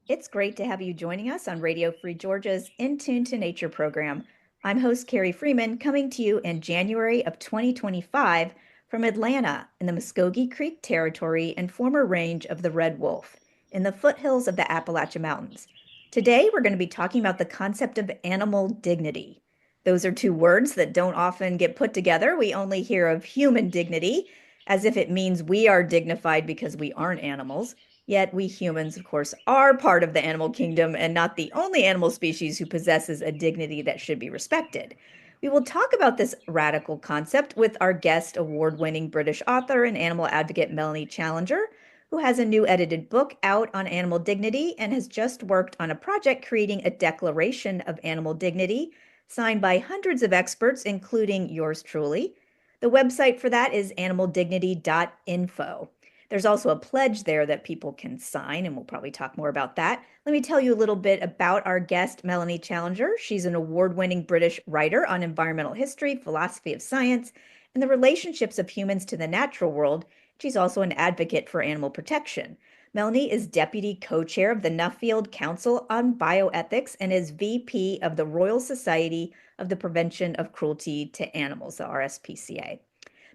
It's great to have you joining us on Radio Free Georgia's In Tune to Nature program. I'm host Carrie Freeman, coming to you in January of 2025 from Atlanta in the Muskogee Creek Territory and former range of the Red Wolf in the foothills of the Appalachian Mountains. Today, we're going to be talking about the concept of animal dignity. Those are two words that don't often get put together. We only hear of human dignity as if it means we are dignified because we aren't animals. Yet we humans, of course, are part of the animal kingdom and not the only animal species who possesses a dignity that should be respected. We will talk about this radical concept with our guest, award-winning British author and animal advocate Melanie Challenger, who has a new edited book out on animal dignity and has just worked on a project creating a declaration of animal dignity signed by hundreds of experts, including yours truly. The website for that is animaldignity.info. There's also a pledge there that people can sign, and we'll probably talk more about that. Let me tell you a little bit about our guest, Melanie Challenger. She's an award-winning British writer on environmental history, philosophy of science, and the relationships of humans to the natural world. She's also an advocate for animal protection. Melanie is deputy co-chair of the Nuffield Council on Bioethics and is VP of the Royal Society of the Prevention of Cruelty to Animals, the RSPCA.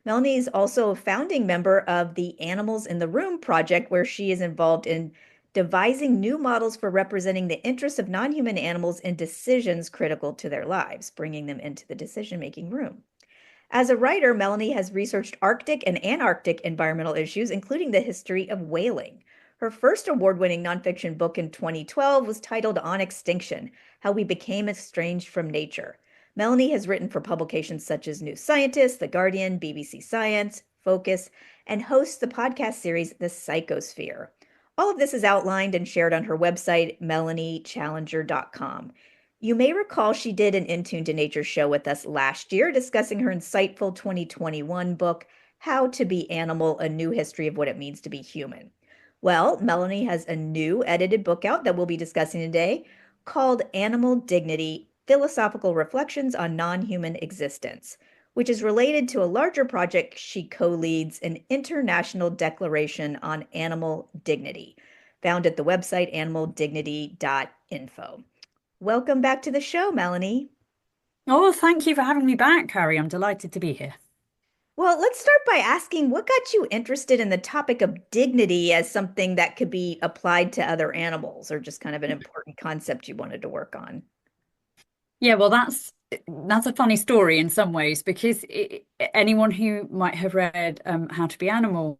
Melanie is also a founding member of the Animals in the Room project, where she is involved in devising new models for representing the interests of non-human animals in decisions critical to their lives, bringing them into the decision-making room. As a writer, Melanie has researched Arctic and Antarctic environmental issues, including the history of whaling. Her first award-winning nonfiction book in 2012 was titled On Extinction: How We Became Estranged from Nature. Melanie has written for publications such as New Scientist, The Guardian, BBC Science, Focus, and hosts the podcast series The Psychosphere. All of this is outlined and shared on her website, melaniechallenger.com. You may recall she did an In Tune to Nature show with us last year, discussing her insightful 2021 book, How to Be Animal: A New History of What It Means to Be Human. Well, Melanie has a new edited book out that we'll be discussing today called Animal Dignity: Philosophical Reflections on Non-Human Existence, which is related to a larger project she co-leads, an international declaration on animal dignity, found at the website animaldignity.info. Welcome back to the show, Melanie. Oh, thank you for having me back, Carrie. I'm delighted to be here. Well, let's start by asking what got you interested in the topic of dignity as something that could be applied to other animals, or just kind of an important concept you wanted to work on? Yeah, well, that's a funny story in some ways because anyone who might have read How to Be Animal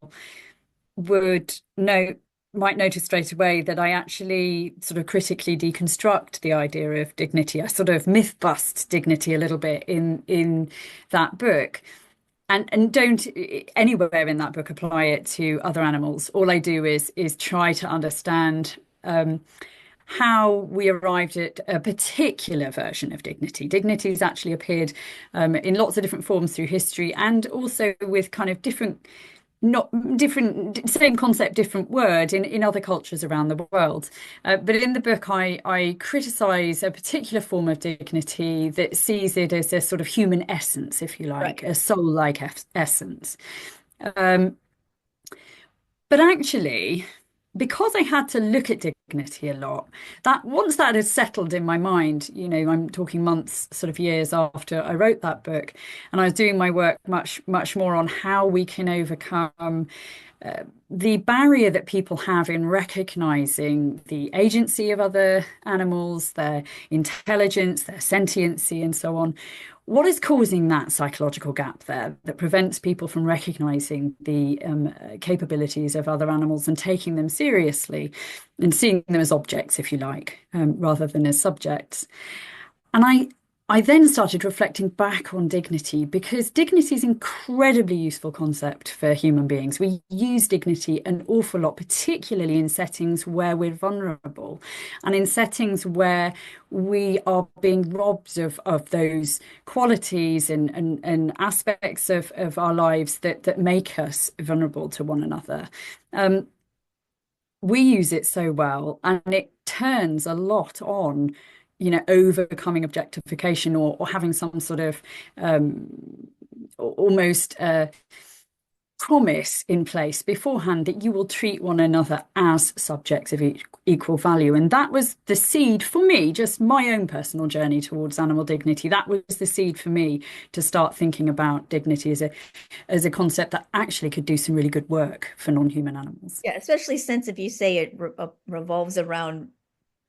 would know might notice straight away that I actually sort of critically deconstruct the idea of dignity. I sort of myth bust dignity a little bit in that book. And don't anywhere in that book apply it to other animals. All I do is try to understand how we arrived at a particular version of dignity. Dignity has actually appeared in lots of different forms through history, and also with kind of different, not different, same concept, different word in other cultures around the world. But in the book, I criticize a particular form of dignity that sees it as a sort of human essence, if you like, Right. a soul-like essence. Um, but actually, because I had to look at dignity a lot, that once that had settled in my mind, I'm talking months, sort of years after I wrote that book, and I was doing my work much more on how we can overcome the barrier that people have in recognizing the agency of other animals, their intelligence, their sentiency, and so on. What is causing that psychological gap there that prevents people from recognizing the capabilities of other animals and taking them seriously and seeing them as objects, if you like, rather than as subjects? And I then started reflecting back on dignity because dignity is an incredibly useful concept for human beings. We use dignity an awful lot, particularly in settings where we're vulnerable and in settings where we are being robbed of those qualities and aspects of our lives that make us vulnerable to one another. Um, we use it so well, and it turns a lot on, overcoming objectification or having some sort of almost promise in place beforehand that you will treat one another as subjects of equal value. And that was the seed for me, just my own personal journey towards animal dignity. That was the seed for me to start thinking about dignity as a concept that actually could do some really good work for non-human animals. Yeah, especially since if you say it revolves around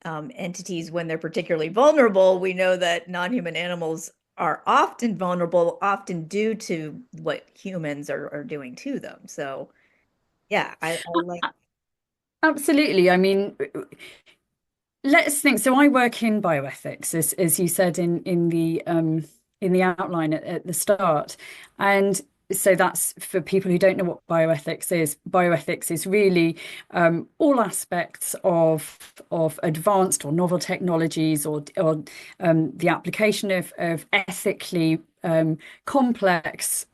entities when they're particularly vulnerable, we know that non-human animals are often vulnerable, often due to what humans are doing to them. So, yeah, I like. Absolutely. I mean, let's think. So I work in bioethics, as you said in the outline at the start, and so that's for people who don't know what bioethics is. Bioethics is really all aspects of advanced or novel technologies, or the application of ethically complex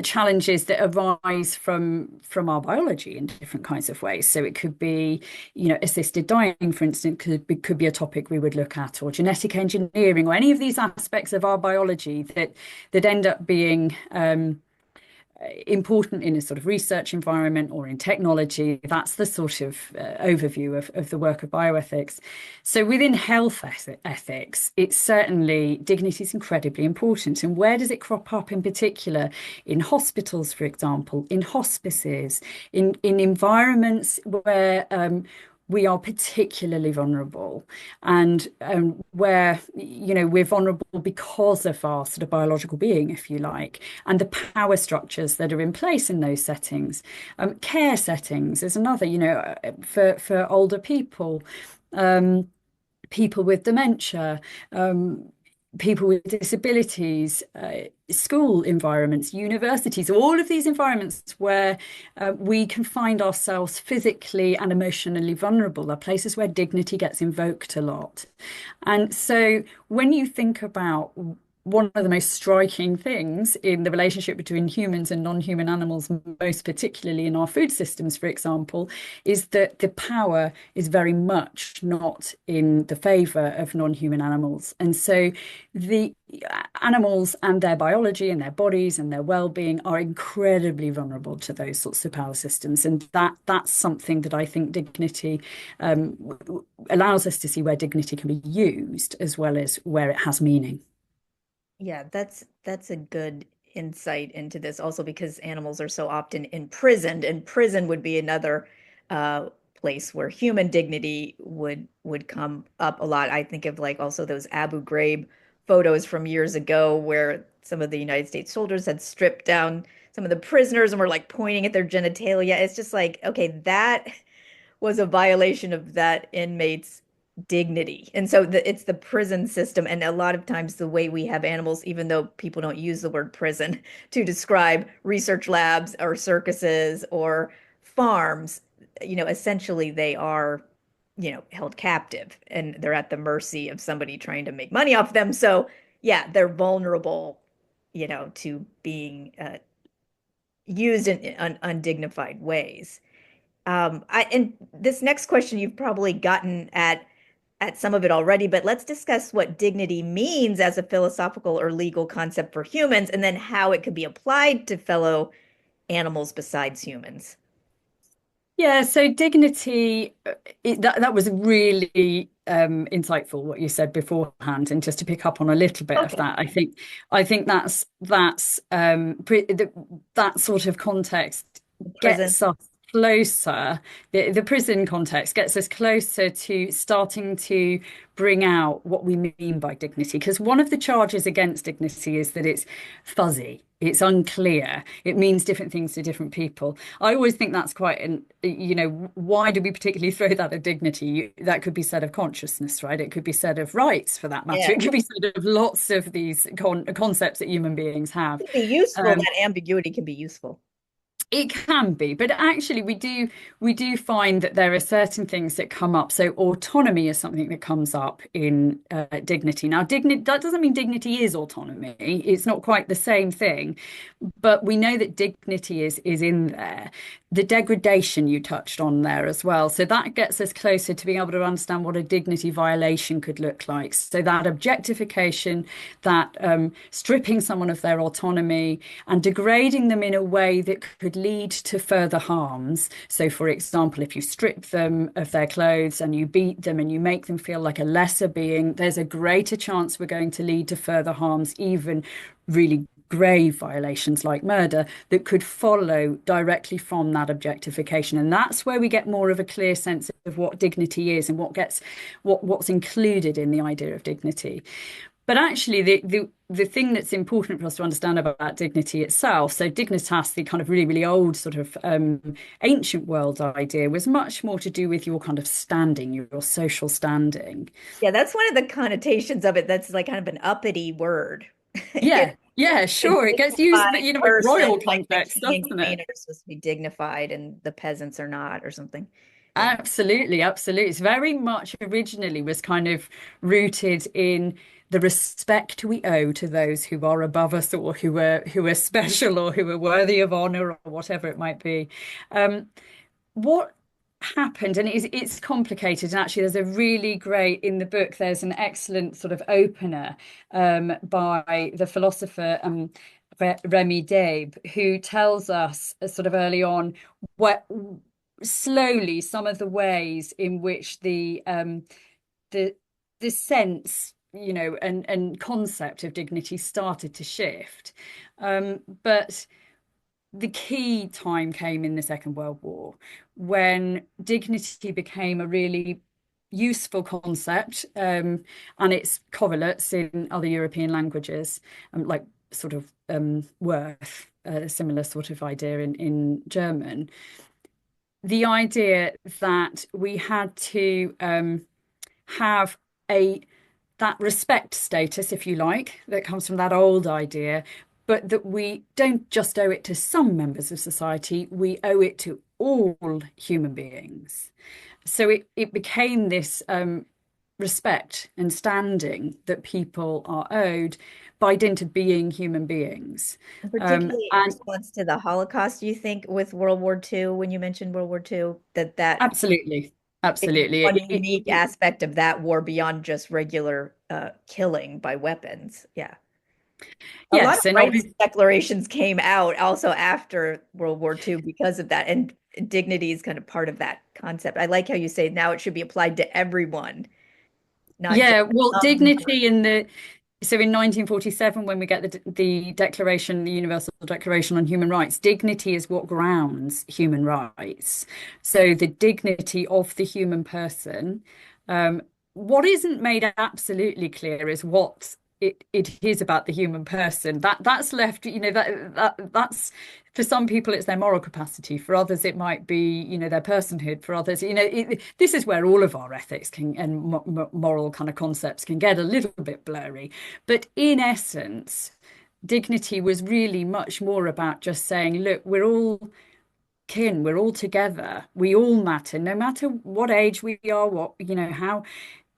challenges that arise from our biology in different kinds of ways. So it could be, assisted dying, for instance, could be a topic we would look at, or genetic engineering, or any of these aspects of our biology that end up being important in a sort of research environment or in technology. That's the sort of overview of the work of bioethics. So within health ethics, it's certainly dignity is incredibly important. And where does it crop up in particular? In hospitals, for example, in hospices, in environments where we are particularly vulnerable, and where we're vulnerable because of our sort of biological being, if you like, and the power structures that are in place in those settings. Care settings is another, for older people, people with dementia, people with disabilities, school environments, universities, all of these environments where we can find ourselves physically and emotionally vulnerable are places where dignity gets invoked a lot. And so when you think about one of the most striking things in the relationship between humans and non-human animals, most particularly in our food systems, for example, is that the power is very much not in the favor of non-human animals. And so the animals and their biology and their bodies and their well-being are incredibly vulnerable to those sorts of power systems. And that's something that I think dignity allows us to see where dignity can be used as well as where it has meaning. Yeah, that's a good insight into this also because animals are so often imprisoned, and prison would be another place where human dignity would come up a lot. I think of like also those Abu Ghraib photos from years ago where some of the United States soldiers had stripped down some of the prisoners and were like pointing at their genitalia. It's just like, okay, that was a violation of that inmate's dignity. And so it's the prison system. And a lot of times, the way we have animals, even though people don't use the word prison to describe research labs or circuses or farms, essentially they are, held captive and they're at the mercy of somebody trying to make money off them. So, yeah, they're vulnerable, to being used in undignified ways. And this next question you've probably gotten at some of it already, but let's discuss what dignity means as a philosophical or legal concept for humans, and then how it could be applied to fellow animals besides humans. Yeah, so dignity, that was really insightful what you said beforehand, and just to pick up on a little bit of Okay. that, I think that sort of context The prison. gets us closer. The prison context gets us closer to starting to bring out what we mean by dignity. Because one of the charges against dignity is that it's fuzzy, it's unclear, it means different things to different people. I always think that's quite why do we particularly throw that at dignity? That could be said of consciousness, right? It could be said of rights for that matter. Yeah. It could be said of lots of these concepts that human beings have. It can be useful. Um, That ambiguity can be useful. It can be, but actually we do find that there are certain things that come up. So autonomy is something that comes up in dignity. Now, dignity that doesn't mean dignity is autonomy. It's not quite the same thing, but we know that dignity is in there. The degradation you touched on there as well. So that gets us closer to being able to understand what a dignity violation could look like. So that objectification, that stripping someone of their autonomy and degrading them in a way that could lead to further harms. So, for example, if you strip them of their clothes and you beat them and you make them feel like a lesser being, there's a greater chance we're going to lead to further harms, even really grave violations like murder that could follow directly from that objectification. And that's where we get more of a clear sense of what dignity is and what's included in the idea of dignity. But actually, the thing that's important for us to understand about dignity itself, so dignitas, the kind of really, really old sort of ancient world idea, was much more to do with your kind of standing, your social standing. Yeah, that's one of the connotations of it. That's like kind of an uppity word. Yeah, yeah, The sure. It gets used, dignified with person, royal like the context, king and doesn't queen it? are supposed to be dignified and the peasants are not, or something. Yeah. Absolutely, absolutely. It's very much originally was kind of rooted in the respect we owe to those who are above us or who are special or who are worthy of honor or whatever it might be. Um, what happened, and it's complicated, and actually there's a really great in the book, there's an excellent sort of opener by the philosopher Remy Dabe, who tells us sort of early on what slowly some of the ways in which the the sense, and concept of dignity started to shift. But the key time came in the Second World War when dignity became a really useful concept, and its correlates in other European languages, like sort of worth, a similar sort of idea in German. The idea that we had to have a that respect status, if you like, that comes from that old idea, but that we don't just owe it to some members of society, we owe it to all human beings. So it became this respect and standing that people are owed by dint of being human beings. And Um, particularly in and response to the Holocaust, do you think with World War II, when you mentioned World War II, that absolutely, is absolutely. one unique aspect of that war beyond just regular killing by weapons? Yeah. A lot of Yes, and rights obviously. declarations came out also after World War II because of that. And dignity is kind of part of that concept. I like how you say now it should be applied to everyone, not just Yeah, well, some group. dignity in the so in 1947, when we get the Declaration, the Universal Declaration on Human Rights, dignity is what grounds human rights. So the dignity of the human person. Um, what isn't made absolutely clear is what it is about the human person. That's left, that's for some people it's their moral capacity. For others, it might be, their personhood. For others, this is where all of our ethics can and moral kind of concepts can get a little bit blurry. But in essence, dignity was really much more about just saying, look, we're all kin, we're all together, we all matter, no matter what age we are, how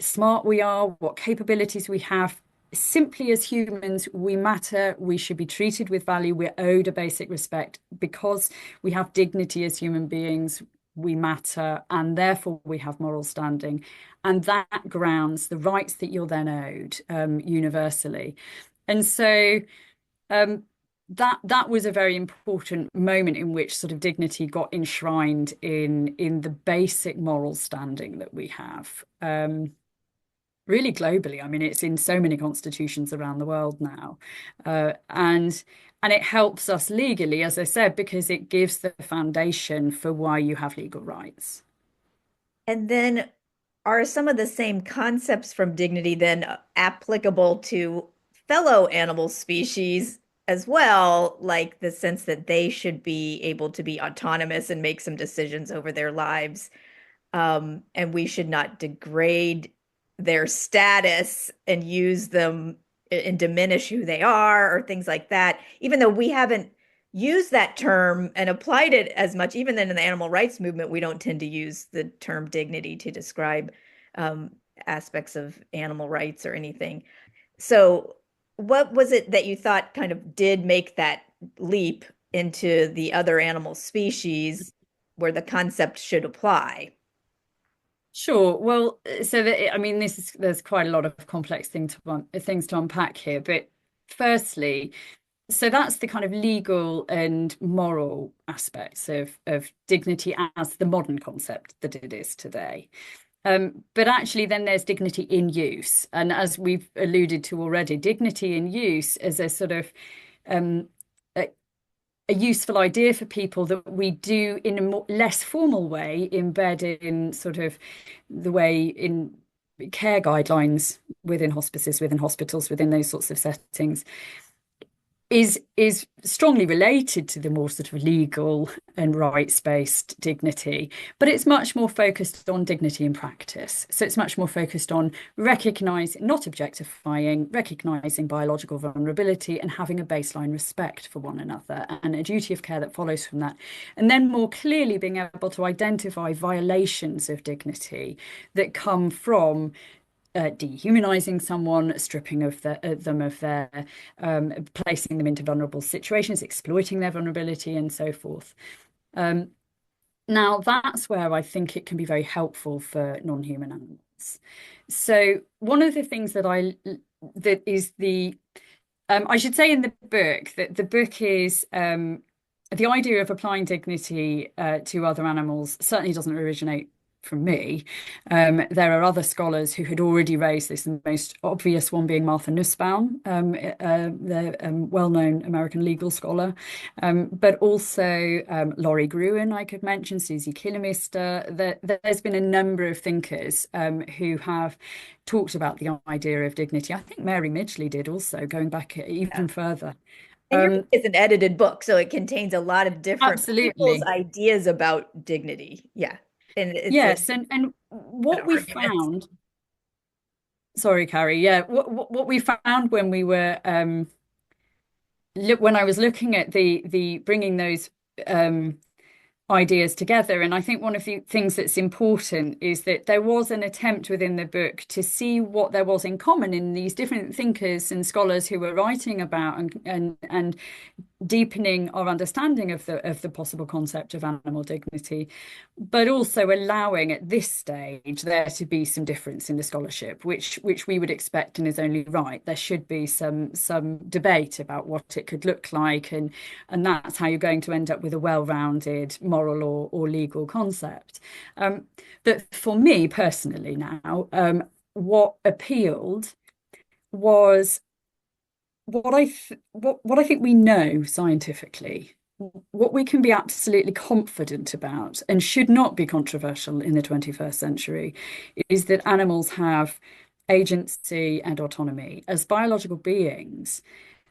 smart we are, what capabilities we have. Simply as humans, we matter. We should be treated with value. We're owed a basic respect because we have dignity as human beings. We matter, and therefore we have moral standing. And that grounds the rights that you're then owed universally. And so that was a very important moment in which sort of dignity got enshrined in the basic moral standing that we have. Really globally. I mean, it's in so many constitutions around the world now. And it helps us legally, as I said, because it gives the foundation for why you have legal rights. And then are some of the same concepts from dignity then applicable to fellow animal species as well, like the sense that they should be able to be autonomous and make some decisions over their lives, and we should not degrade their status and use them and diminish who they are or things like that, even though we haven't. used that term and applied it as much, even then in the animal rights movement, we don't tend to use the term dignity to describe um, aspects of animal rights or anything. So, what was it that you thought kind of did make that leap into the other animal species where the concept should apply? Sure. Well, so that, I mean, there's quite a lot of complex things to unpack here. But firstly, so that's the kind of legal and moral aspects of dignity as the modern concept that it is today. But actually, then there's dignity in use, and as we've alluded to already, dignity in use is a sort of um, a, a useful idea for people that we do in a more, less formal way, embed in sort of the way in care guidelines within hospices, within hospitals, within those sorts of settings is strongly related to the more sort of legal and rights-based dignity, but it's much more focused on dignity in practice. So it's much more focused on recognizing, not objectifying, recognizing biological vulnerability and having a baseline respect for one another and a duty of care that follows from that. And then more clearly being able to identify violations of dignity that come from dehumanizing someone, stripping them of their, placing them into vulnerable situations, exploiting their vulnerability, and so forth. Um, Now, that's where I think it can be very helpful for non-human animals. So, one of the things that is the I should say in the book that the book is the idea of applying dignity to other animals certainly doesn't originate from me. There are other scholars who had already raised this, the most obvious one being Martha Nussbaum, the well-known American legal scholar, but also Laurie Gruen, I could mention, Susie Kilmister. There's been a number of thinkers who have talked about the idea of dignity. I think Mary Midgley did also, going back Yeah. even further. And your book Um, is an edited book, so it contains a lot of different people's Absolutely. ideas about dignity. Yeah. And it's a Yes, and an what we argument. found, sorry, Carrie, yeah, what we found when we were when I was looking at the bringing those um ideas together. And I think one of the things that's important is that there was an attempt within the book to see what there was in common in these different thinkers and scholars who were writing about and deepening our understanding of the possible concept of animal dignity, but also allowing at this stage there to be some difference in the scholarship, which we would expect and is only right. There should be some debate about what it could look like, and that's how you're going to end up with a well-rounded moral or legal concept. But for me personally now, what appealed was what I think we know scientifically, what we can be absolutely confident about, and should not be controversial in the 21st century, is that animals have agency and autonomy. As biological beings,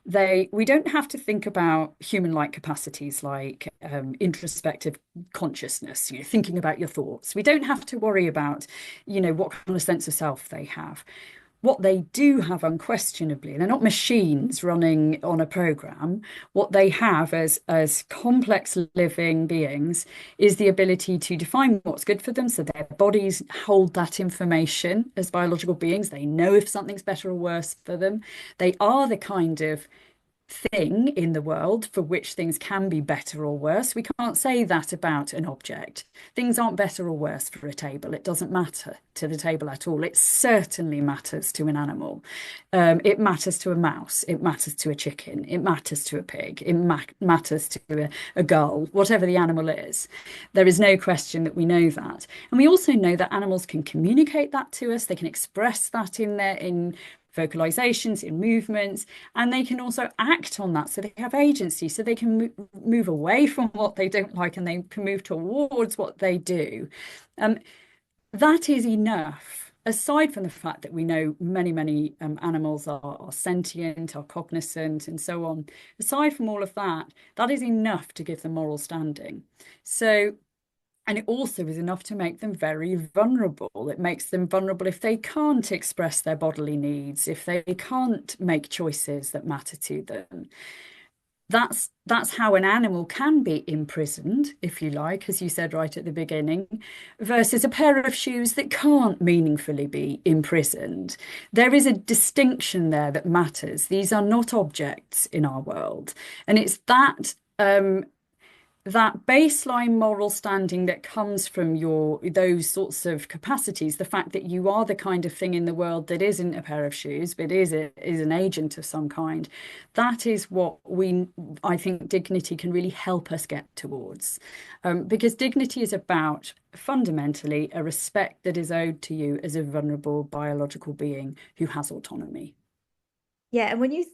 we don't have to think about human-like capacities like introspective consciousness, thinking about your thoughts. We don't have to worry about, what kind of sense of self they have. What they do have unquestionably, they're not machines running on a program. What they have as complex living beings is the ability to define what's good for them. So their bodies hold that information as biological beings. They know if something's better or worse for them. They are the kind of thing in the world for which things can be better or worse. We can't say that about an object. Things aren't better or worse for a table. It doesn't matter to the table at all. It certainly matters to an animal. It matters to a mouse. It matters to a chicken. It matters to a pig. It matters to a gull, whatever the animal is. There is no question that we know that. And we also know that animals can communicate that to us. They can express that in vocalizations, in movements, and they can also act on that. So they have agency, so they can move away from what they don't like and they can move towards what they do. Um, that is enough. Aside from the fact that we know many animals are sentient, are cognizant, and so on, aside from all of that, that is enough to give them moral standing. So and it also is enough to make them very vulnerable. It makes them vulnerable if they can't express their bodily needs, if they can't make choices that matter to them. that's how an animal can be imprisoned, if you like, as you said right at the beginning, versus a pair of shoes that can't meaningfully be imprisoned. There is a distinction there that matters. These are not objects in our world. And it's that baseline moral standing that comes from your those sorts of capacities, the fact that you are the kind of thing in the world that isn't a pair of shoes, but is an agent of some kind. That is what I think dignity can really help us get towards. Because dignity is about fundamentally a respect that is owed to you as a vulnerable biological being who has autonomy. Yeah,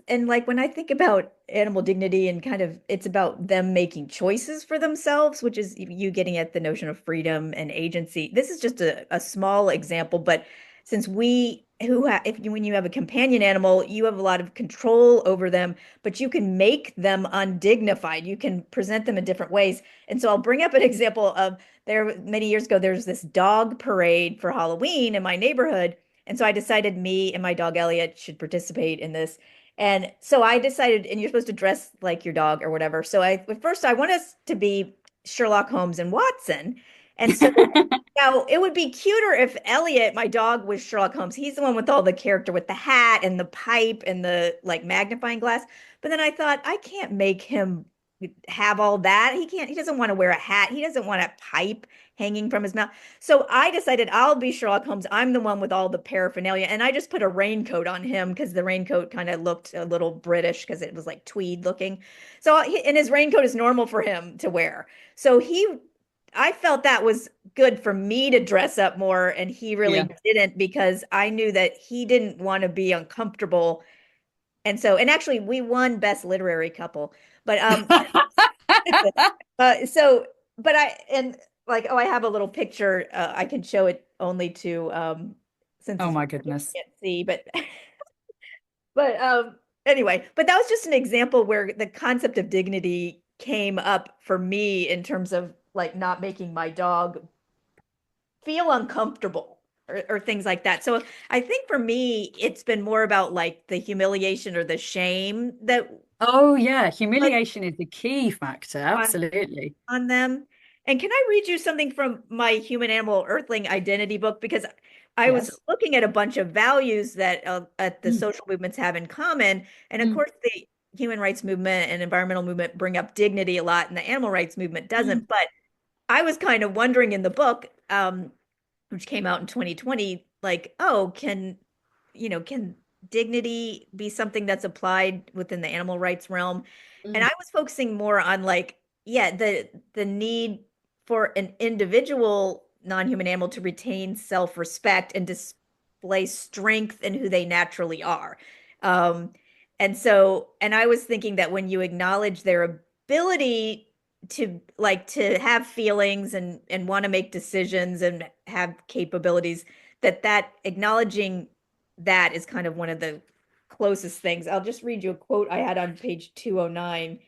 and when I think about animal dignity and kind of it's about them making choices for themselves, which is you getting at the notion of freedom and agency. This is just a small example, but since we who ha if you when you have a companion animal, you have a lot of control over them, but you can make them undignified. You can present them in different ways. And so I'll bring up an example of there many years ago, there's this dog parade for Halloween in my neighborhood. And so I decided me and my dog Elliott should participate in this. And so I decided, and you're supposed to dress like your dog or whatever. So at first I want us to be Sherlock Holmes and Watson. And so now it would be cuter if Elliot, my dog, was Sherlock Holmes. He's the one with all the character with the hat and the pipe and the like magnifying glass. But then I thought I can't make him have all that. He doesn't want to wear a hat. He doesn't want a pipe hanging from his mouth. So I decided I'll be Sherlock Holmes. I'm the one with all the paraphernalia. And I just put a raincoat on him because the raincoat kind of looked a little British because it was like tweed looking. And his raincoat is normal for him to wear. So I felt that was good for me to dress up more. And he Yeah. really didn't because I knew that he didn't want to be uncomfortable. And actually we won best literary couple. But so, but and like, oh, I have a little picture. I can show it only to, since Oh it's my you goodness. can't see, but anyway, but that was just an example where the concept of dignity came up for me in terms of like not making my dog feel uncomfortable or things like that. So I think for me, it's been more about like the humiliation or the shame that Oh yeah, was humiliation is the key factor. on Absolutely. on them. And can I read you something from my Human Animal Earthling Identity book? Because I was Yes. looking at a bunch of values that the Mm, social movements have in common. And of mm, course, the human rights movement and environmental movement bring up dignity a lot, and the animal rights movement mm, doesn't. But I was kind of wondering in the book, which came out in 2020, like, oh, can dignity be something that's applied within the animal rights realm? And I mm, was focusing more on like, yeah, the need for an individual non-human animal to retain self-respect and display strength in who they naturally are. Um, and I was thinking that when you acknowledge their ability to have feelings and want to make decisions and have capabilities, that acknowledging that is kind of one of the closest things. I'll just read you a quote I had on page 209.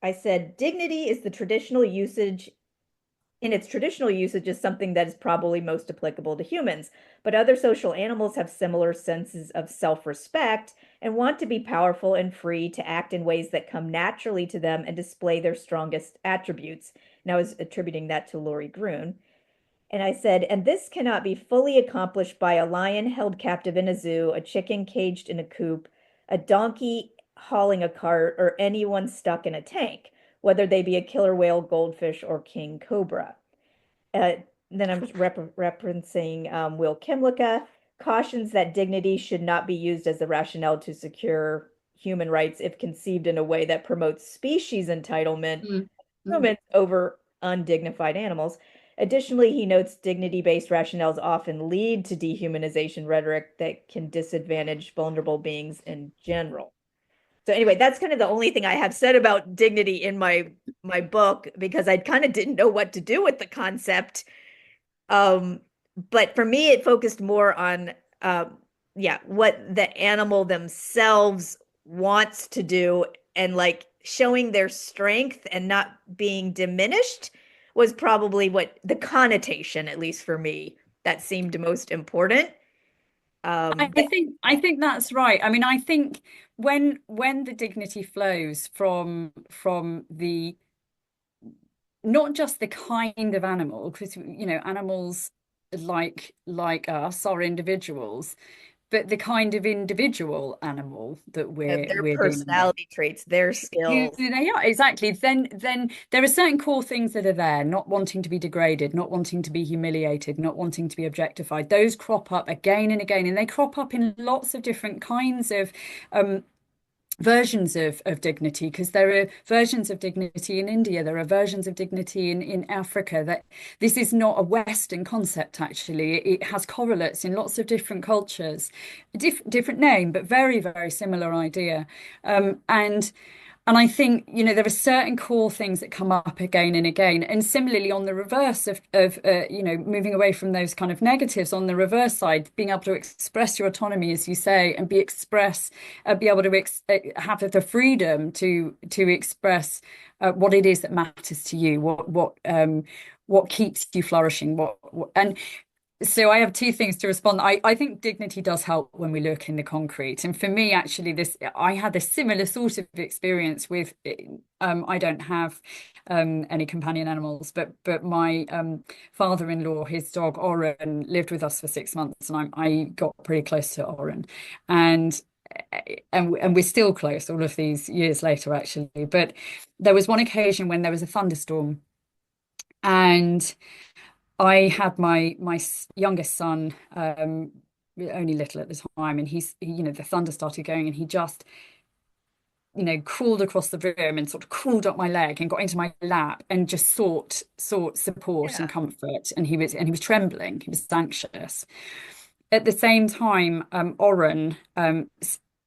I said, dignity is the traditional usage in its traditional usage is something that is probably most applicable to humans, but other social animals have similar senses of self-respect and want to be powerful and free to act in ways that come naturally to them and display their strongest attributes. And I was attributing that to Lori Grun. And I said, and this cannot be fully accomplished by a lion held captive in a zoo, a chicken caged in a coop, a donkey hauling a cart, or anyone stuck in a tank, whether they be a killer whale, goldfish, or king cobra. Uh, then I'm just referencing Will Kimlicka, cautions that dignity should not be used as the rationale to secure human rights if conceived in a way that promotes species entitlement mm, mm. humans over undignified animals. Additionally, he notes dignity-based rationales often lead to dehumanization rhetoric that can disadvantage vulnerable beings in general. So anyway, that's kind of the only thing I have said about dignity in my book because I kind of didn't know what to do with the concept. Um, but for me, it focused more on yeah, what the animal themselves wants to do and like showing their strength and not being diminished was probably what the connotation, at least for me, that seemed most important. I think that's right. I mean, I think when the dignity flows from the not just the kind of animal, because animals like us are individuals, but the kind of individual animal that Their we're dealing with. personality traits, their Who skills. they are, exactly. Then there are certain core things that are there, not wanting to be degraded, not wanting to be humiliated, not wanting to be objectified. Those crop up again and again, and they crop up in lots of different kinds of um, versions of dignity, because there are versions of dignity in India, there are versions of dignity in Africa. That this is not a Western concept, actually. It has correlates in lots of different cultures, different name, but very, very similar idea. And I think, there are certain core things that come up again and again. And similarly, on the reverse of moving away from those kind of negatives, on the reverse side, being able to express your autonomy, as you say, and be able to have the freedom to express what it is that matters to you, what keeps you flourishing, and so I have two things to respond. I think dignity does help when we look in the concrete. And for me, actually, I had a similar sort of experience with I don't have any companion animals, but my father-in-law, his dog Oren, lived with us for 6 months, and I got pretty close to Oren. And and we're still close all of these years later, actually. But there was one occasion when there was a thunderstorm, and I had my youngest son, only little at the time, and the thunder started going, and he just, crawled across the room and sort of crawled up my leg and got into my lap and just sought support and Yeah. comfort. And he was trembling, he was anxious. At the same time, Oren,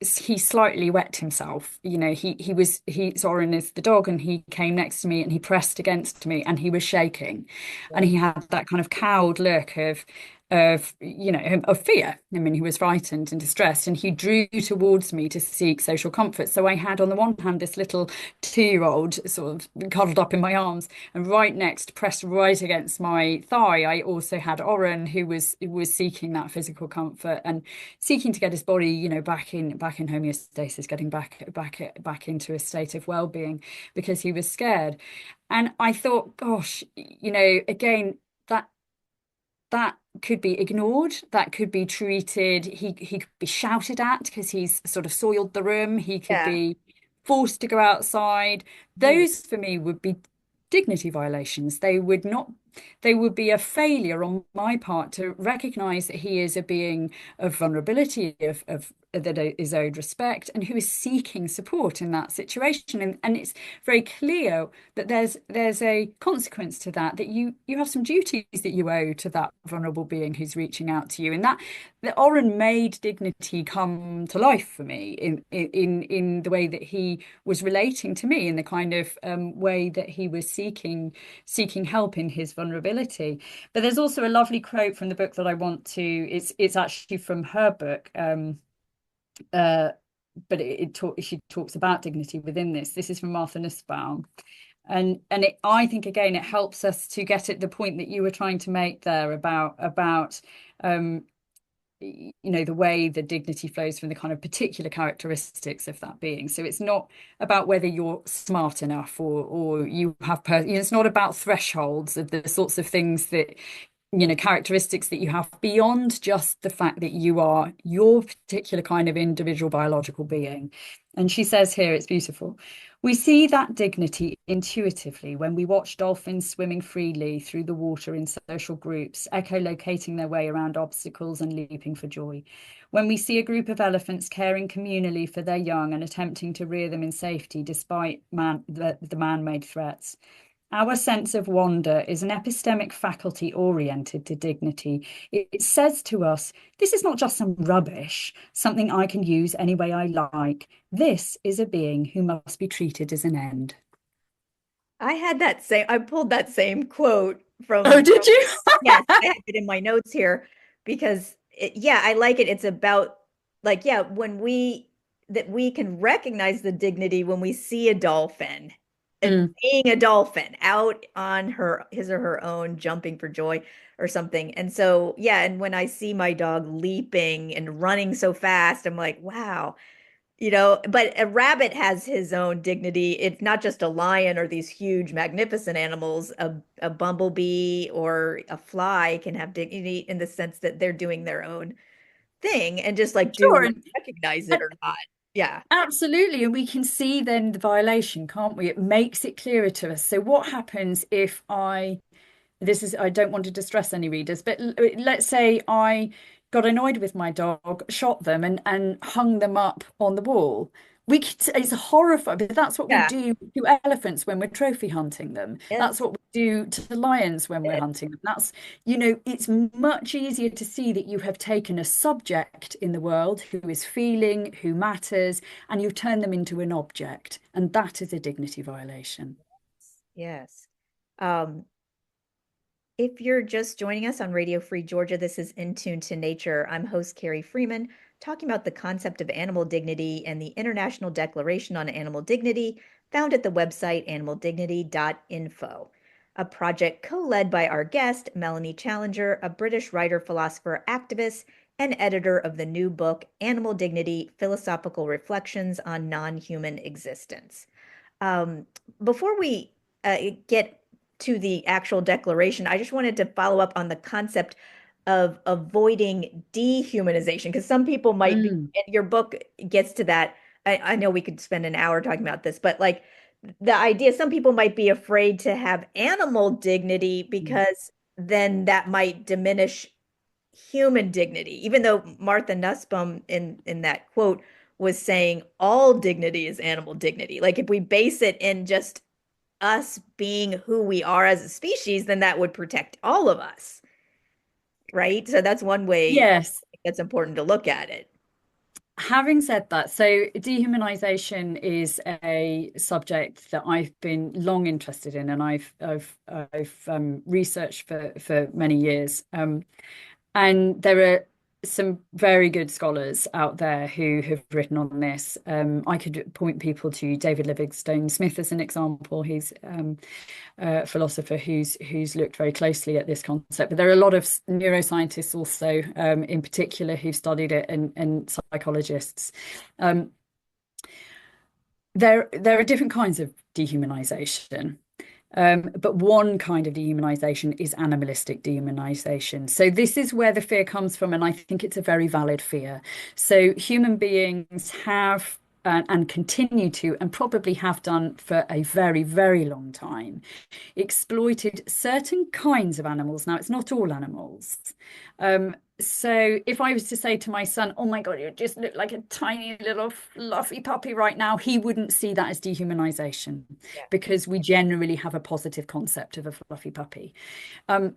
he slightly wet himself. Oren is the dog, and he came next to me and he pressed against me and he was shaking, and Yeah. he had that kind of cowed look of fear. I mean, he was frightened and distressed, and he drew towards me to seek social comfort. So I had, on the one hand, this little 2-year-old sort of cuddled up in my arms, and right next, pressed right against my thigh, I also had Oren, who was seeking that physical comfort and seeking to get his body, back in homeostasis, getting back into a state of well-being, because he was scared. And I thought, gosh, again, that that could be ignored, that could be treated, he could be shouted at because he's sort of soiled the room, he could Yeah. be forced to go outside. Mm. Those for me would be dignity violations. They would be a failure on my part to recognize that he is a being of vulnerability, of that is owed respect, and who is seeking support in that situation. And it's very clear that there's a consequence to that you have some duties that you owe to that vulnerable being who's reaching out to you. And that Oren made dignity come to life for me in the way that he was relating to me, in the kind of way that he was seeking help in his vulnerability. But there's also a lovely quote from the book that I want to. It's actually from her book. Uh, but she talks about dignity within this. This is from Martha Nussbaum. And I think, again, it helps us to get at the point that you were trying to make there about um, the way the dignity flows from the kind of particular characteristics of that being. So it's not about whether you're smart enough or you have it's not about thresholds of the sorts of things that, characteristics that you have beyond just the fact that you are your particular kind of individual biological being. And she says here, it's beautiful. We see that dignity intuitively when we watch dolphins swimming freely through the water in social groups, echolocating their way around obstacles and leaping for joy. When we see a group of elephants caring communally for their young and attempting to rear them in safety despite the man-made threats. Our sense of wonder is an epistemic faculty oriented to dignity. It says to us, this is not just some rubbish, something I can use any way I like. This is a being who must be treated as an end. I pulled that same quote Oh, from, did you? yes, I have it in my notes here because yeah, I like it. It's about like, yeah, when we can recognize the dignity when we see a dolphin Mm. being a dolphin out on her his or her own, jumping for joy or something. And so, yeah, and when I see my dog leaping and running so fast, I'm like, wow. But a rabbit has his own dignity. It's not just a lion or these huge, magnificent animals. A bumblebee or a fly can have dignity in the sense that they're doing their own thing, and just like, do Sure. we recognize it And or not? Yeah. absolutely. And we can see then the violation, can't we? It makes it clearer to us. So what happens if I don't want to distress any readers, but let's say I got annoyed with my dog, shot them and hung them up on the wall. It's horrifying, but that's what we Yeah. do to elephants when we're trophy hunting them. That's Yes. what we do to lions when we're hunting them. It's much easier to see that you have taken a subject in the world who is feeling, who matters, and you've turned them into an object. And that is a dignity violation. Yes. Um, If you're just joining us on Radio Free Georgia, this is In Tune to Nature. I'm host Carrie Freeman, talking about the concept of animal dignity and the International Declaration on Animal Dignity, found at the website animaldignity.info, a project co-led by our guest, Melanie Challenger, a British writer, philosopher, activist, and editor of the new book, Animal Dignity: Philosophical Reflections on Non-Human Existence. Um, Before we get to the actual declaration, I just wanted to follow up on the concept of avoiding dehumanization, because some people might be, Mm. and your book gets to that. I know we could spend an hour talking about this, but like the idea, some people might be afraid to have animal dignity because then that might diminish human dignity, even though Martha Nussbaum in that quote was saying all dignity is animal dignity. Like if we base it in just us being who we are as a species, then that would protect all of us, right? So that's one way Yes. that's important to look at it. Having said that, so dehumanization is a subject that I've been long interested in, and I've researched for many years. And there are some very good scholars out there who have written on this. I could point people to David Livingstone Smith as an example. He's philosopher who's looked very closely at this concept. But there are a lot of neuroscientists also, in particular, who've studied it, and psychologists. Um, there are different kinds of dehumanization. But one kind of dehumanization is animalistic dehumanization. So this is where the fear comes from, and I think it's a very valid fear. So human beings have and continue to, and probably have done for a very, very long time, exploited certain kinds of animals. Now, it's not all animals. So if I was to say to my son, "Oh my God, you just look like a tiny little fluffy puppy right now," he wouldn't see that as dehumanization Yeah. because we generally have a positive concept of a fluffy puppy. Um,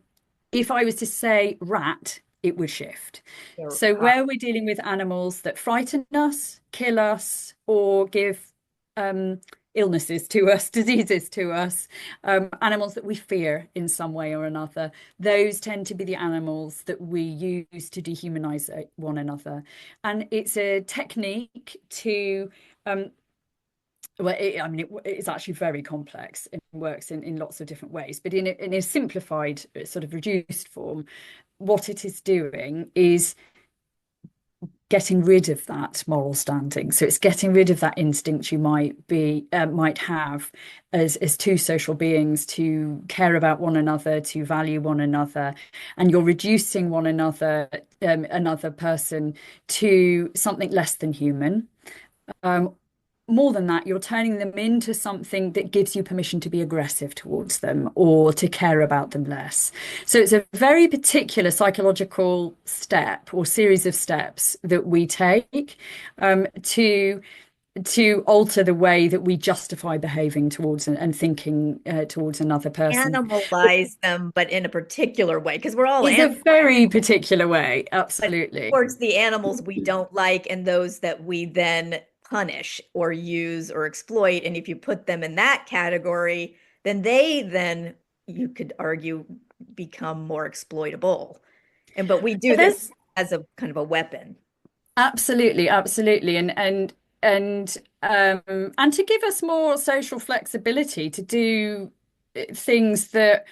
if I was to say rat, it would shift. So, So where we're dealing with animals that frighten us, kill us, or give um, illnesses to us, diseases to us, animals that we fear in some way or another, those tend to be the animals that we use to dehumanize one another. And it's a technique to it's actually very complex and works in lots of different ways. But in a simplified, sort of reduced form, what it is doing is getting rid of that moral standing. So it's getting rid of that instinct you might have as two social beings to care about one another, to value one another, and you're reducing one another, another person, to something less than human. Um, More than that, you're turning them into something that gives you permission to be aggressive towards them or to care about them less. So it's a very particular psychological step or series of steps that we take to alter the way that we justify behaving towards and thinking towards another person. animalize them, but in a particular way, because we're all It's a animals, very particular way, but absolutely. towards the animals we don't like and those that we then punish or use or exploit. And if you put them in that category, then you could argue become more exploitable. But we do But this there's as a kind of a weapon. absolutely, absolutely, and and to give us more social flexibility to do things that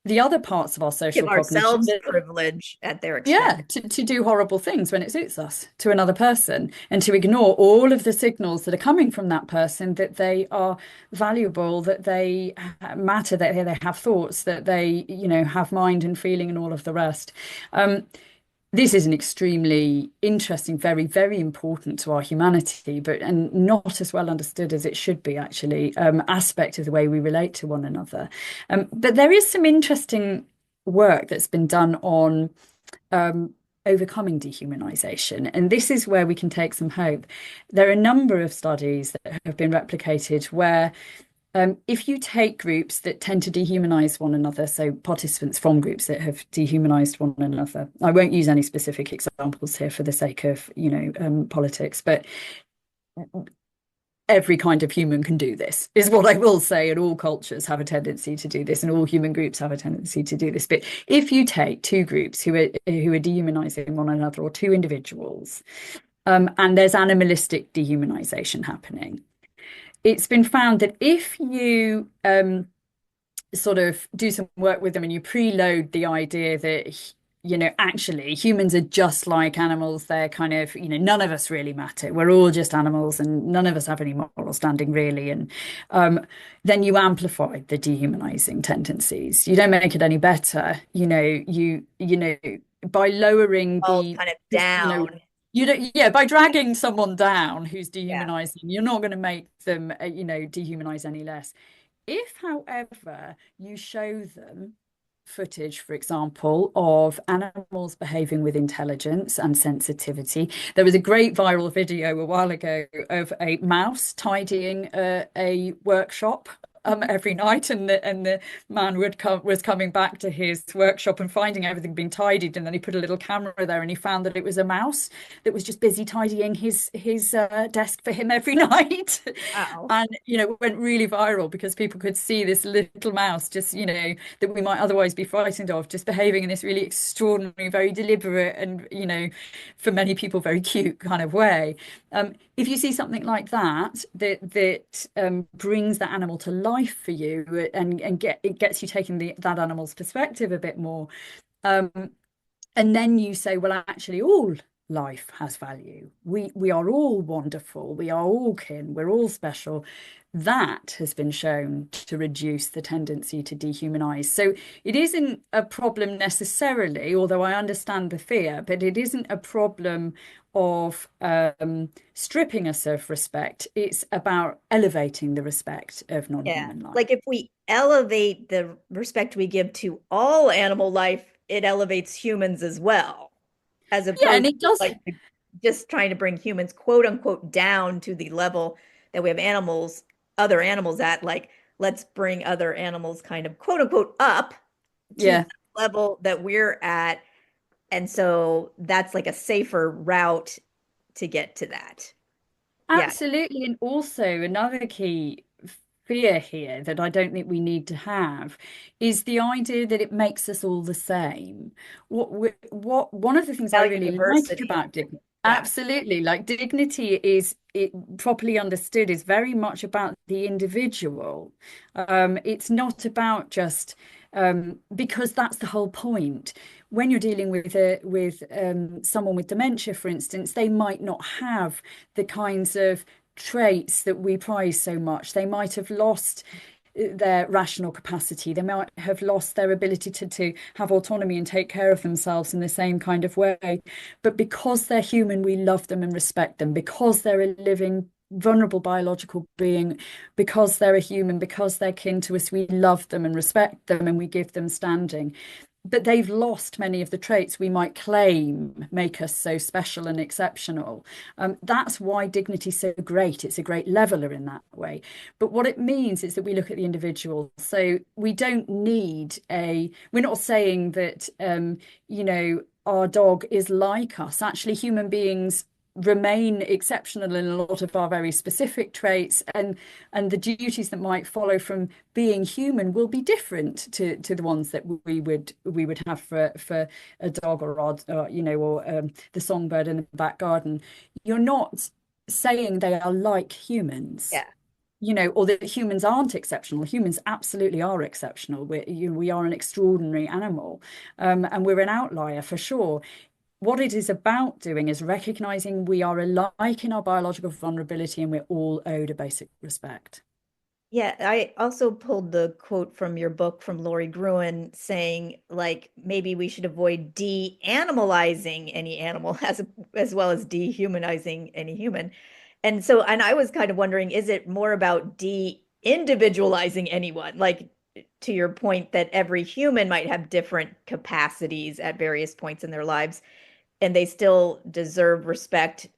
the other parts of our Give social cognition, ourselves privilege at their expense. yeah, to do horrible things when it suits us to another person, and to ignore all of the signals that are coming from that person that they are valuable, that they matter, that they have thoughts, that they, have mind and feeling and all of the rest. Um, this is an extremely interesting, very, very important to our humanity, but and not as well understood as it should be, actually, aspect of the way we relate to one another. But there is some interesting work that's been done on um, overcoming dehumanization. And this is where we can take some hope. There are a number of studies that have been replicated where if you take groups that tend to dehumanize one another, so participants from groups that have dehumanized one another, I won't use any specific examples here for the sake of, politics, but every kind of human can do this, is what I will say. And all cultures have a tendency to do this, and all human groups have a tendency to do this. But if you take two groups who are dehumanizing one another, or two individuals, and there's animalistic dehumanization happening, it's been found that if you sort of do some work with them and you preload the idea that actually humans are just like animals, they're kind of, none of us really matter, we're all just animals and none of us have any moral standing really, and then you amplify the dehumanizing tendencies. You don't make it any better. By lowering All the kind of just, down. you don't, yeah, by dragging someone down who's Yeah. dehumanizing, you're not going to make them, dehumanize any less. If, however, you show them footage, for example, of animals behaving with intelligence and sensitivity. There was a great viral video a while ago of a mouse tidying a workshop every night, and the man was coming back to his workshop and finding everything being tidied, and then he put a little camera there and he found that it was a mouse that was just busy tidying his desk for him every night. Wow. And it went really viral because people could see this little mouse just, that we might otherwise be frightened of, just behaving in this really extraordinary, very deliberate, and for many people very cute kind of way. If you see something like that brings that animal to life for you, and it gets you taking that animal's perspective a bit more, um, and then you say, well, actually, all life has value. We are all wonderful. We are all kin. We're all special. That has been shown to reduce the tendency to dehumanize. So it isn't a problem necessarily, although I understand the fear, but it isn't a problem of stripping us of respect. It's about elevating the respect of Yeah. non-human life. Like if we elevate the respect we give to all animal life, it elevates humans as well, as Yeah, opposed and it to does. like just trying to bring humans quote unquote down to the level that we have animals, other animals at. Like, let's bring other animals kind of quote unquote up to the Yeah. level that we're at. And so that's like a safer route to get to that. Yeah. Absolutely. And also another key fear here that I don't think we need to have is the idea that it makes us all the same. What one of the things I Value really like diversity. about dignity, Yeah. absolutely, like dignity is it properly understood is very much about the individual. It's not about just because that's the whole point. When you're dealing with someone with dementia, for instance, they might not have the kinds of traits that we prize so much. They might have lost their rational capacity. They might have lost their ability to have autonomy and take care of themselves in the same kind of way. But because they're human, we love them and respect them. Because they're a living, vulnerable biological being, because they're a human, because they're kin to us, we love them and respect them, and we give them standing. But they've lost many of the traits we might claim make us so special and exceptional. That's why dignity is so great. It's a great leveler in that way. But what it means is that we look at the individual. So we don't need we're not saying that, our dog is like us. Actually, human beings remain exceptional in a lot of our very specific traits, and the duties that might follow from being human will be different to the ones that we would have for a dog, or the songbird in the back garden. You're not saying they are like humans, Yeah. or that humans aren't exceptional. Humans absolutely are exceptional. We are an extraordinary animal, and we're an outlier for sure. What it is about doing is recognizing we are alike in our biological vulnerability and we're all owed a basic respect. Yeah, I also pulled the quote from your book from Lori Gruen saying like maybe we should avoid de-animalizing any animal as well as dehumanizing any human. And so and I was kind of wondering, is it more about de-individualizing anyone? Like to your point that every human might have different capacities at various points in their lives and they still deserve respect.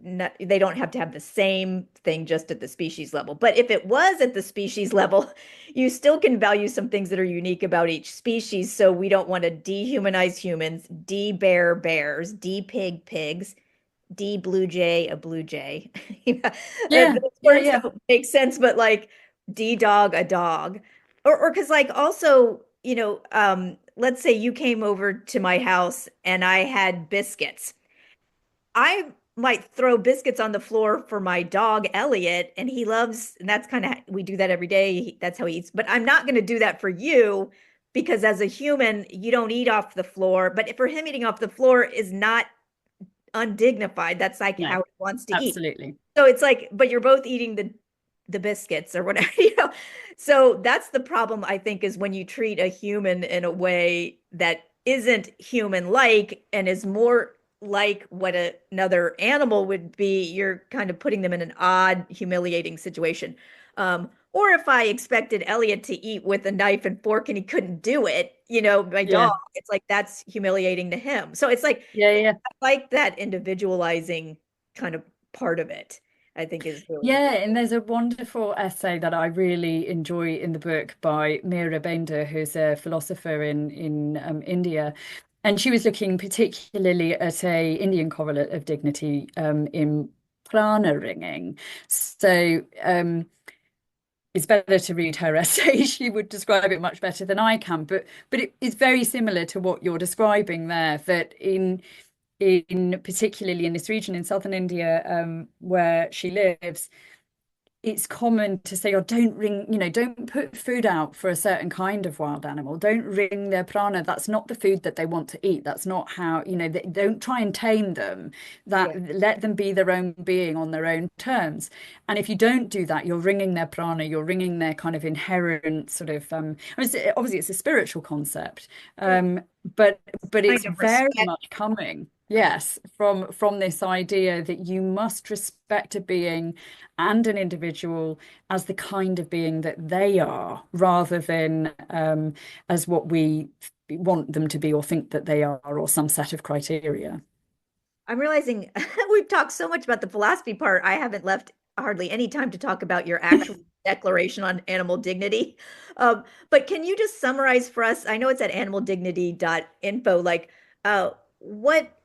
Not, they don't have to have the same thing just at the species level. But if it was at the species level, you still can value some things that are unique about each species. So we don't want to dehumanize humans, de-bear bears, de-pig pigs, de-blue jay a blue jay. Yeah, Yeah, those yeah, words yeah, don't make sense, but like de-dog a dog. Or because like also, let's say you came over to my house and I had biscuits. I might throw biscuits on the floor for my dog Elliott, and he loves, and that's kind of we do that every day. That's how he eats. But I'm not going to do that for you because as a human, you don't eat off the floor. But for him, eating off the floor is not undignified. That's like no, how he wants to eat. absolutely. So it's like, but you're both eating the biscuits or whatever, you know. So that's the problem, I think, is when you treat a human in a way that isn't human-like and is more like what another animal would be, you're kind of putting them in an odd, humiliating situation. Or if I expected Elliot to eat with a knife and fork and he couldn't do it, my Yeah, dog, it's like that's humiliating to him. So it's like yeah, yeah. like that individualizing kind of part of it, I think is really Yeah, and there's a wonderful essay that I really enjoy in the book by Meera Bender, who's a philosopher in India, and she was looking particularly at a Indian correlate of dignity in prana ringing. So it's better to read her essay. She would describe it much better than I can, but it is very similar to what you're describing there. That in particularly in this region in southern India, where she lives, it's common to say, oh, don't ring, don't put food out for a certain kind of wild animal. Don't ring their prana. That's not the food that they want to eat. That's not how, they don't try and tame them. yeah. That let them be their own being on their own terms. And if you don't do that, you're ringing their prana. You're ringing their kind of inherent sort of. Obviously, it's a spiritual concept, Yeah. but but Kind it's of very respect. much coming. Yes, from this idea that you must respect a being and an individual as the kind of being that they are, rather than as what we want them to be or think that they are, or some set of criteria. I'm realizing we've talked so much about the philosophy part. I haven't left hardly any time to talk about your actual declaration on animal dignity. But can you just summarize for us? I know it's at animaldignity.info. Like, uh, what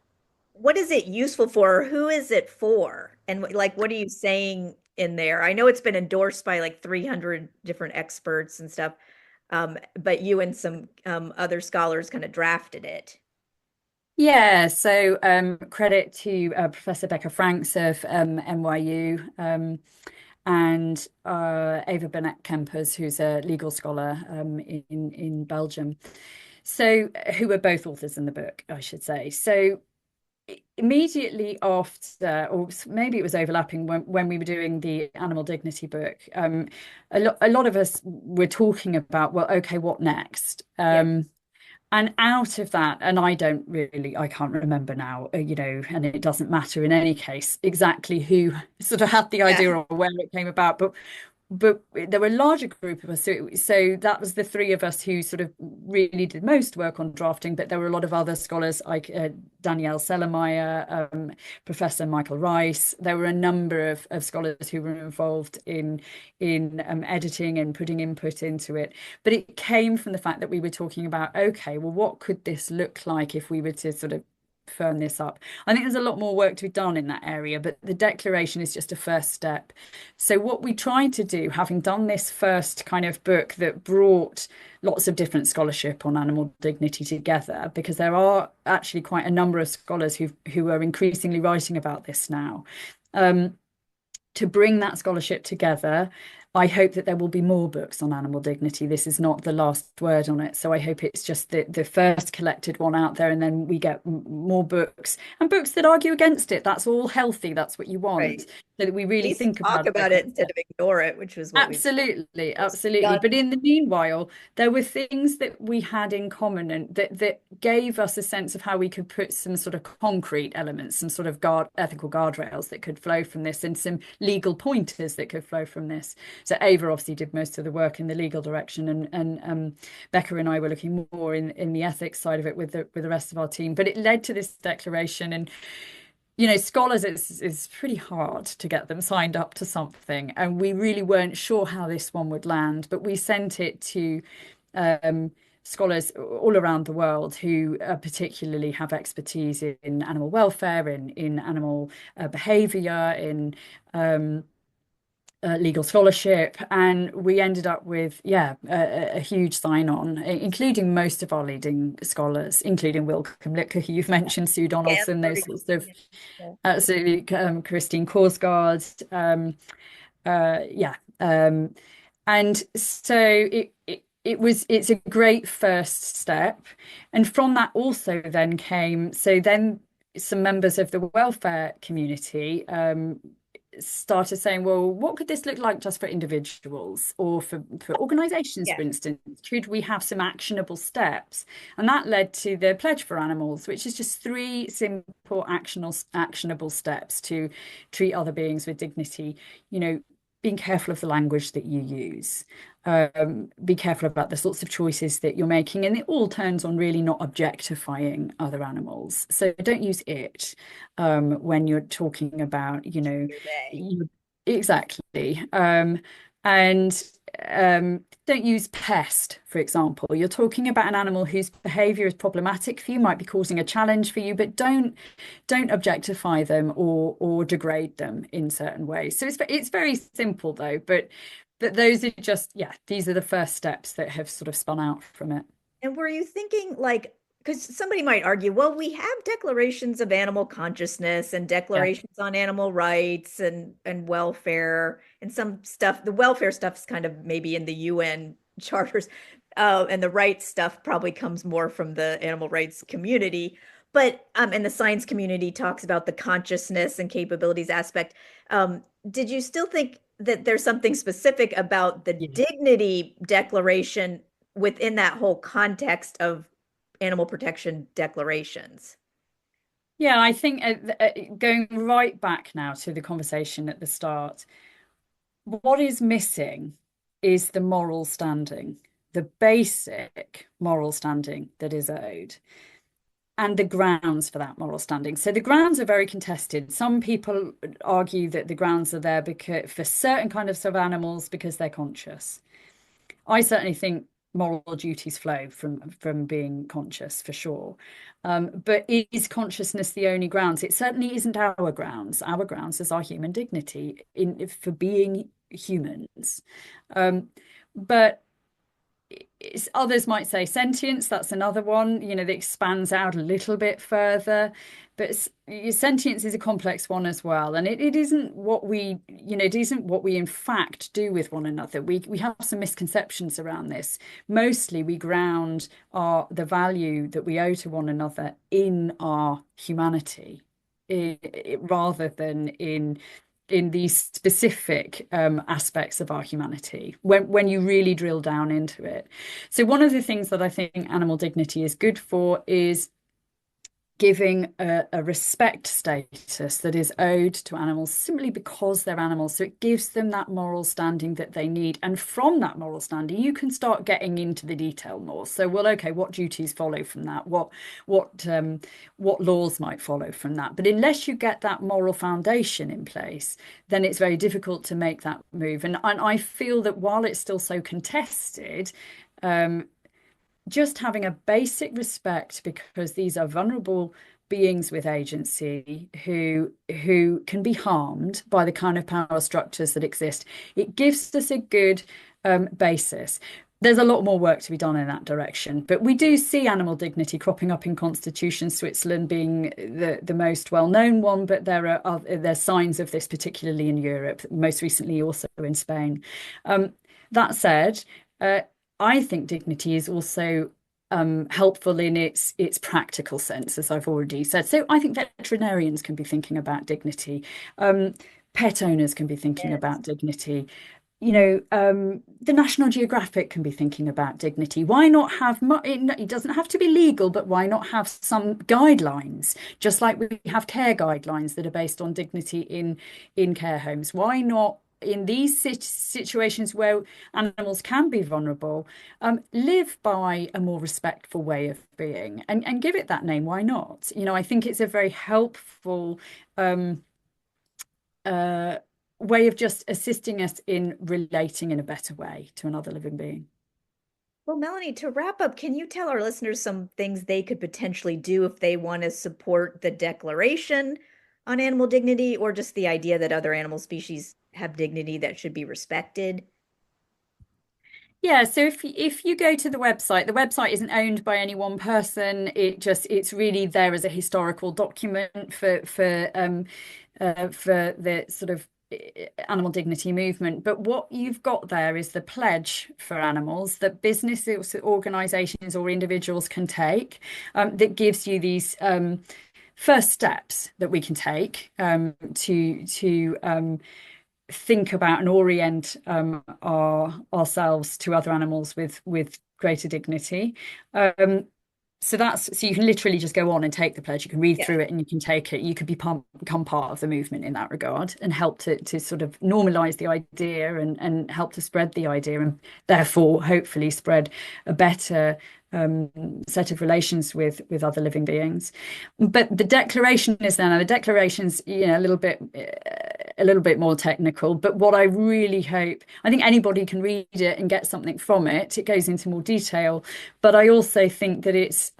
what is it useful for? Who is it for? And like, what are you saying in there? I know it's been endorsed by like 300 different experts and stuff, but you and some other scholars kind of drafted it. Yeah, so credit to Professor Becca Franks of NYU, and Ava Bennett Kempers, who's a legal scholar in Belgium. So, who were both authors in the book, I should say. So, immediately after, or maybe it was overlapping when we were doing the animal dignity book, a lot of us were talking about, well, okay, what next? Yeah. And out of that, and I can't remember now, and it doesn't matter in any case exactly who sort of had the idea Yeah. or where it came about, but there were a larger group of us. So that was the three of us who sort of really did most work on drafting, but there were a lot of other scholars like Danielle Sellermeyer, Professor Michael Rice. There were a number of scholars who were involved in editing and putting input into it. But it came from the fact that we were talking about, okay, well, what could this look like if we were to sort of firm this up? I think there's a lot more work to be done in that area, but the declaration is just a first step. So, what we tried to do, having done this first kind of book that brought lots of different scholarship on animal dignity together, because there are actually quite a number of scholars who are increasingly writing about this now. to bring that scholarship together. I hope that there will be more books on animal dignity. This is not the last word on it. So I hope it's just the first collected one out there, and then we get more books and books that argue against it. That's all healthy. That's what you want. Right. So that we At really least think talk about the about it instead concept. of ignore it, which was what we've Absolutely, mostly absolutely. done. But in the meanwhile, there were things that we had in common and that gave us a sense of how we could put some sort of concrete elements, some sort of ethical guardrails that could flow from this, and some legal pointers that could flow from this. So Ava obviously did most of the work in the legal direction, and Becca and I were looking more in the ethics side of it with the rest of our team. But it led to this declaration, and scholars, it's pretty hard to get them signed up to something, and we really weren't sure how this one would land, but we sent it to scholars all around the world who particularly have expertise in animal welfare, in animal behavior, in legal scholarship, and we ended up with a huge sign on, including most of our leading scholars, including Wilcom Litka, who you've mentioned, Sue Yeah, Donaldson, those sorry. sorts of Yeah. Yeah. absolutely, Christine Korsgaard, yeah, and so it's a great first step, and from that also then came some members of the welfare community started saying, well, what could this look like just for individuals or for organizations, Yeah. for instance? Should we have some actionable steps? And that led to the Pledge for Animals, which is just three simple actionable steps to treat other beings with dignity. Being careful of the language that you use. Be careful about the sorts of choices that you're making. And it all turns on really not objectifying other animals. So don't use it when you're talking about, Your day. exactly. And don't use pest, for example. You're talking about an animal whose behavior is problematic for you, might be causing a challenge for you, but don't objectify them or degrade them in certain ways. So it's very simple though, but those are just, these are the first steps that have sort of spun out from it. And were you thinking like, because somebody might argue, well, we have declarations of animal consciousness and Yeah. declarations on animal rights and welfare and some stuff. The welfare stuff is kind of maybe in the UN charters, and the rights stuff probably comes more from the animal rights community. But and the science community talks about the consciousness and capabilities aspect. Did you still think that there's something specific about the Yeah. dignity declaration within that whole context of animal protection declarations? Yeah, I think going right back now to the conversation at the start, what is missing is the moral standing, the basic moral standing that is owed, and the grounds for that moral standing. So the grounds are very contested. Some people argue that the grounds are there because for certain kind of animals because they're conscious. I certainly think moral duties flow from being conscious for sure. But is consciousness the only grounds? It certainly isn't our grounds. Our grounds is our human dignity for being humans. But others might say sentience, that's another one, that expands out a little bit further. But sentience is a complex one as well. And it isn't what it isn't what we in fact do with one another. We have some misconceptions around this. Mostly we ground the value that we owe to one another in our humanity, rather than in these specific aspects of our humanity when you really drill down into it. So one of the things that I think animal dignity is good for is giving a respect status that is owed to animals simply because they're animals. So it gives them that moral standing that they need. And from that moral standing, you can start getting into the detail more. So, well, okay, what duties follow from that? What laws might follow from that? But unless you get that moral foundation in place, then it's very difficult to make that move. And I feel that while it's still so contested, just having a basic respect because these are vulnerable beings with agency who can be harmed by the kind of power structures that exist. It gives us a good basis. there's a lot more work to be done in that direction, but we do see animal dignity cropping up in Constitution, Switzerland being the most well-known one, but there's signs of this, particularly in Europe, most recently also in Spain. Um, that said, uh, I think dignity is also helpful in its practical sense, as I've already said. So I think veterinarians can be thinking about dignity. Um, Pet owners can be thinking Yes. about dignity. The National Geographic can be thinking about dignity. Why not have, it doesn't have to be legal, but why not have some guidelines, just like we have care guidelines that are based on dignity in care homes? Why not in these situations where animals can be vulnerable, live by a more respectful way of being and give it that name? Why not? I think it's a very helpful um, uh, way of just assisting us in relating in a better way to another living being. Well, Melanie, to wrap up, can you tell our listeners some things they could potentially do if they want to support the Declaration on Animal Dignity or just the idea that other animal species have dignity that should be respected? Yeah, so if you go to the website isn't owned by any one person. It's really there as a historical document for the sort of animal dignity movement. But what you've got there is the pledge for animals that businesses, organizations, or individuals can take, that gives you these first steps that we can take to think about and orient ourselves to other animals with greater dignity. Um, so you can literally just go on and take the pledge. You can read Yeah. through it and you can take it. You could become part of the movement in that regard and help to sort of normalize the idea and help to spread the idea and therefore hopefully spread a better um, set of relations with other living beings. But the declaration is there now. The declaration's a little bit more technical. But what I really hope, I think anybody can read it and get something from it. It goes into more detail, but I also think that it's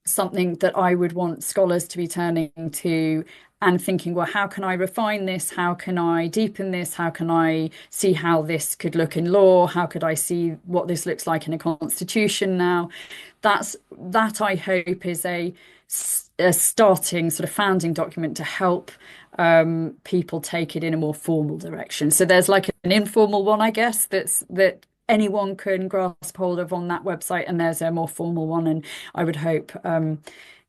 something that I would want scholars to be turning to and thinking, well, how can I refine this? How can I deepen this? How can I see how this could look in law? How could I see what this looks like in a constitution now? That I hope is a starting sort of founding document to help people take it in a more formal direction. So there's like an informal one, I guess, that anyone can grasp hold of on that website, and there's a more formal one, and I would hope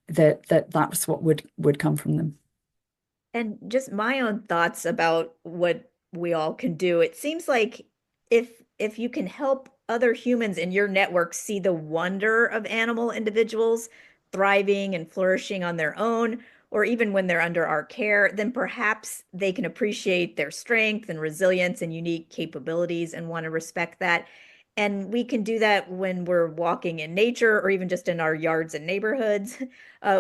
that's what would come from them. And just my own thoughts about what we all can do. It seems like if you can help other humans in your network see the wonder of animal individuals thriving and flourishing on their own, or even when they're under our care, then perhaps they can appreciate their strength and resilience and unique capabilities and want to respect that. And we can do that when we're walking in nature or even just in our yards and neighborhoods.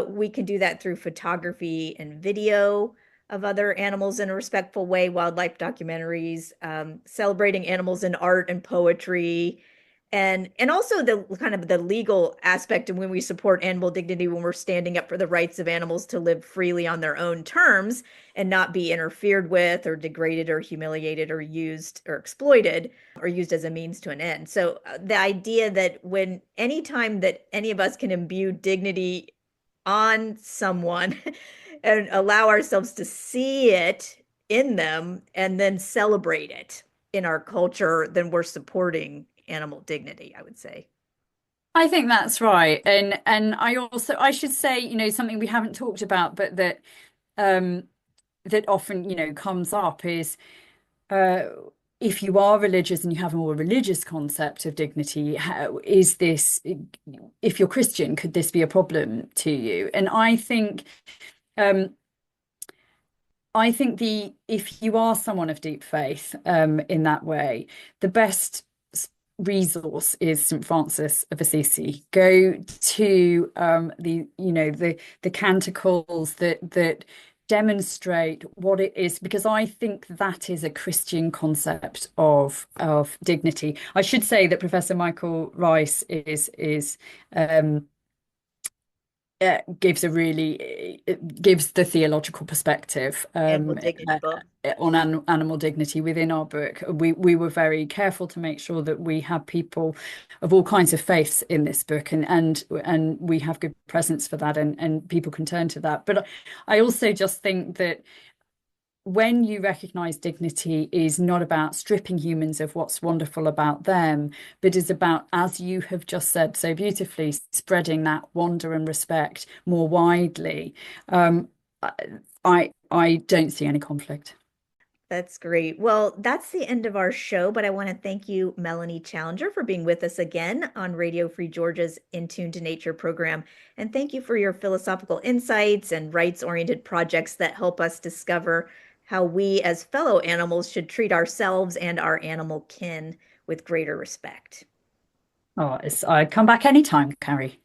We can do that through photography and video of other animals in a respectful way, wildlife documentaries, celebrating animals in art and poetry, and also the kind of the legal aspect of when we support animal dignity, when we're standing up for the rights of animals to live freely on their own terms and not be interfered with or degraded or humiliated or used or exploited or used as a means to an end. So the idea that when anytime that any of us can imbue dignity on someone and allow ourselves to see it in them and then celebrate it in our culture, then we're supporting animal dignity, I would say. I think that's right. And I should say, something we haven't talked about, but um that often, comes up is uh if you are religious and you have a more religious concept of dignity, if you're Christian, could this be a problem to you? And um I think the if you are someone of deep faith in that way, the best resource is St. Francis of Assisi. Go to the canticles that demonstrate what it is, because I think that is a Christian concept of dignity. I should say that Professor Michael Rice is it gives the theological perspective Animal dignity book. on animal dignity within our book. We were very careful to make sure that we had people of all kinds of faiths in this book, and we have good presence for that, and people can turn to that. But I also just think that when you recognize dignity is not about stripping humans of what's wonderful about them, but is about, as you have just said so beautifully, spreading that wonder and respect more widely. Um, I don't see any conflict. That's great. Well, that's the end of our show, but I want to thank you, Melanie Challenger, for being with us again on Radio Free Georgia's In Tune to Nature program. And thank you for your philosophical insights and rights-oriented projects that help us discover how we as fellow animals should treat ourselves and our animal kin with greater respect. Oh, I'd come back anytime, Carrie.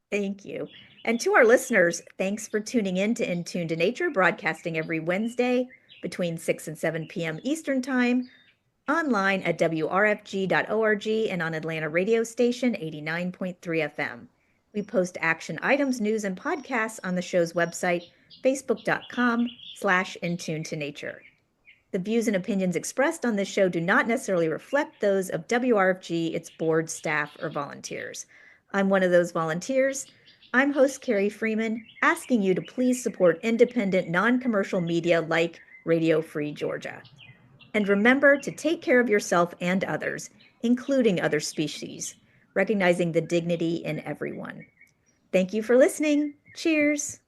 Thank you. And to our listeners, thanks for tuning in to In Tune to Nature, broadcasting every Wednesday between 6 and 7 p.m. Eastern Time, online at wrfg.org and on Atlanta radio station 89.3 FM. We post action items, news, and podcasts on the show's website, facebook.com/intune to nature. The views and opinions expressed on this show do not necessarily reflect those of WRFG, its board, staff, or volunteers. I'm one of those volunteers. I'm host Carrie Freeman, asking you to please support independent, non-commercial media like Radio Free Georgia. And remember to take care of yourself and others, including other species, recognizing the dignity in everyone. Thank you for listening. Cheers.